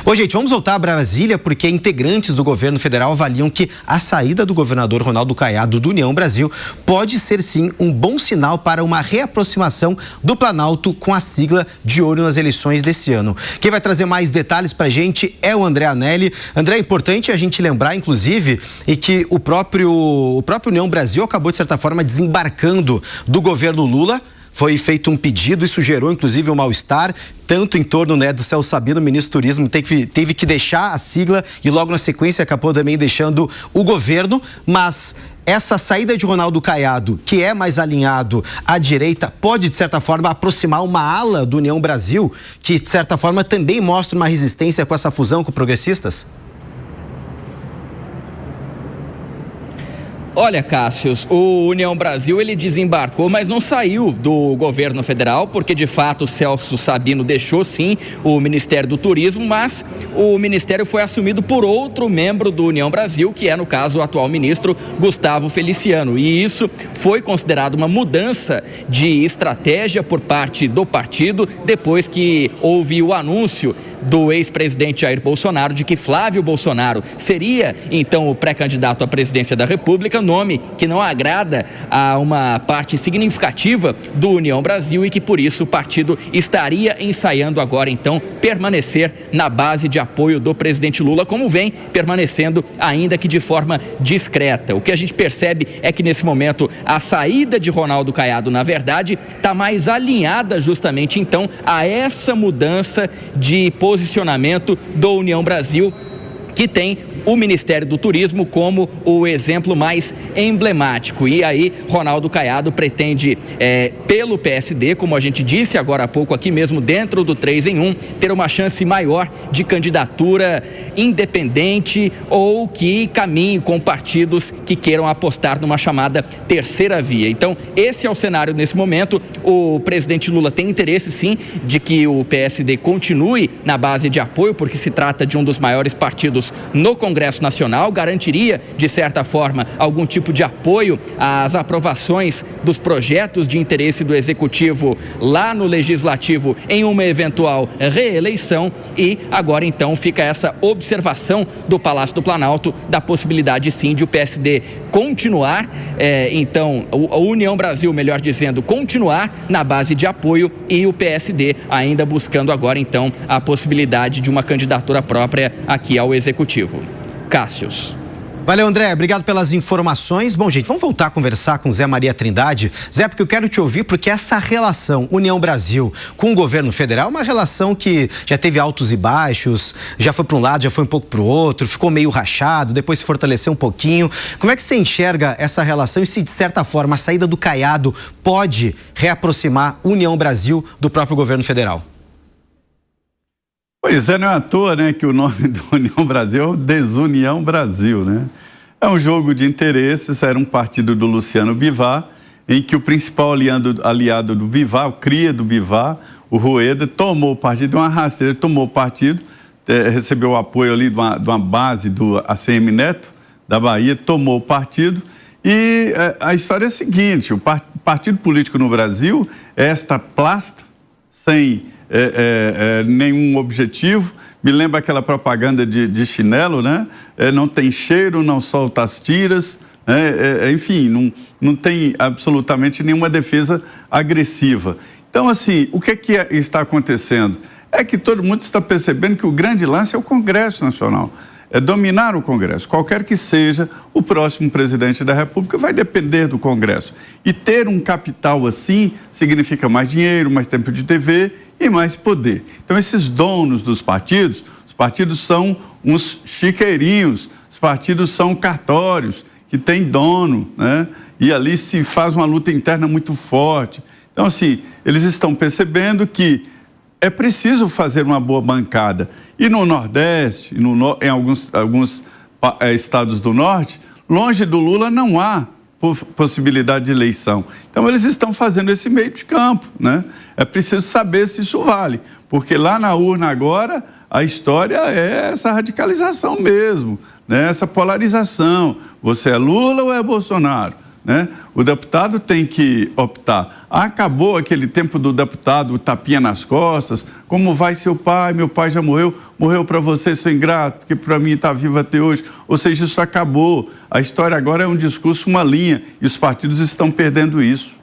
Ô, gente, vamos voltar a Brasília porque integrantes do governo federal avaliam que a saída do governador Ronaldo Caiado do União Brasil pode ser, sim, um bom sinal para uma reaproximação do Planalto com a sigla de olho nas eleições desse ano. Quem vai trazer mais detalhes para a gente é o André Anelli. André, é importante a gente lembrar, inclusive, e que o próprio União Brasil acabou, de certa forma, desembarcando do governo Lula. Foi feito um pedido, isso gerou inclusive um mal-estar, tanto em torno do Celso Sabino, o ministro do Turismo, teve que deixar a sigla e logo na sequência acabou também deixando o governo, mas essa saída de Ronaldo Caiado, que é mais alinhado à direita, pode de certa forma aproximar uma ala do União Brasil, que de certa forma também mostra uma resistência com essa fusão com progressistas? Olha, Cássius, o União Brasil ele desembarcou, mas não saiu do governo federal, porque de fato o Celso Sabino deixou sim o Ministério do Turismo, mas o ministério foi assumido por outro membro do União Brasil, que é no caso o atual ministro Gustavo Feliciano, e isso foi considerado uma mudança de estratégia por parte do partido, depois que houve o anúncio do ex-presidente Jair Bolsonaro de que Flávio Bolsonaro seria então o pré-candidato à presidência da República, nome que não agrada a uma parte significativa do União Brasil e que por isso o partido estaria ensaiando agora então permanecer na base de apoio do presidente Lula, como vem permanecendo, ainda que de forma discreta. O que a gente percebe é que nesse momento a saída de Ronaldo Caiado, na verdade, está mais alinhada justamente então a essa mudança de posicionamento do União Brasil, que tem o Ministério do Turismo como o exemplo mais emblemático. E aí, Ronaldo Caiado pretende, pelo PSD, como a gente disse agora há pouco aqui mesmo, dentro do 3 em 1, ter uma chance maior de candidatura independente ou que caminhe com partidos que queiram apostar numa chamada terceira via. Então, esse é o cenário nesse momento. O presidente Lula tem interesse, sim, de que o PSD continue na base de apoio, porque se trata de um dos maiores partidos no Congresso Nacional, garantiria, de certa forma, algum tipo de apoio às aprovações dos projetos de interesse do Executivo lá no Legislativo em uma eventual reeleição, e agora então fica essa observação do Palácio do Planalto da possibilidade sim de o PSD continuar, então a União Brasil, melhor dizendo, continuar na base de apoio e o PSD ainda buscando agora então a possibilidade de uma candidatura própria aqui ao Executivo. Cássius. Valeu, André. Obrigado pelas informações. Bom, gente, vamos voltar a conversar com Zé Maria Trindade. Zé, porque eu quero te ouvir, porque essa relação União Brasil com o governo federal é uma relação que já teve altos e baixos, já foi para um lado, já foi um pouco para o outro, ficou meio rachado, depois se fortaleceu um pouquinho. Como é que você enxerga essa relação e se, de certa forma, a saída do Caiado pode reaproximar União Brasil do próprio governo federal? Pois é, não é à toa, né, que o nome do União Brasil é Desunião Brasil, né? É um jogo de interesses, era um partido do Luciano Bivar, em que o principal aliado do Bivar, o cria do Bivar, o Rueda, tomou o partido, uma rasteira, tomou o partido, recebeu o apoio ali de uma base do ACM Neto, da Bahia, tomou o partido, e a história é a seguinte: o partido político no Brasil é esta plasta, sem nenhum objetivo. Me lembra aquela propaganda de chinelo, né? Não tem cheiro, não solta as tiras, enfim, não tem absolutamente nenhuma defesa agressiva. Então, assim, o que está acontecendo? É que todo mundo está percebendo que o grande lance é o Congresso Nacional. É dominar o Congresso. Qualquer que seja o próximo presidente da República vai depender do Congresso. E ter um capital assim significa mais dinheiro, mais tempo de TV e mais poder. Então, esses donos dos partidos, os partidos são uns chiqueirinhos, os partidos são cartórios, que têm dono, né? E ali se faz uma luta interna muito forte. Então, assim, eles estão percebendo que é preciso fazer uma boa bancada. E no Nordeste, em alguns estados do Norte, longe do Lula não há possibilidade de eleição. Então, eles estão fazendo esse meio de campo, né? É preciso saber se isso vale, porque lá na urna agora, a história é essa radicalização mesmo, né? Essa polarização. Você é Lula ou é Bolsonaro? né? O deputado tem que optar. Acabou aquele tempo do deputado tapinha nas costas, como vai seu pai, meu pai já morreu para você, seu ingrato, porque para mim está vivo até hoje. Ou seja, isso acabou. A história agora é um discurso, uma linha, e os partidos estão perdendo isso.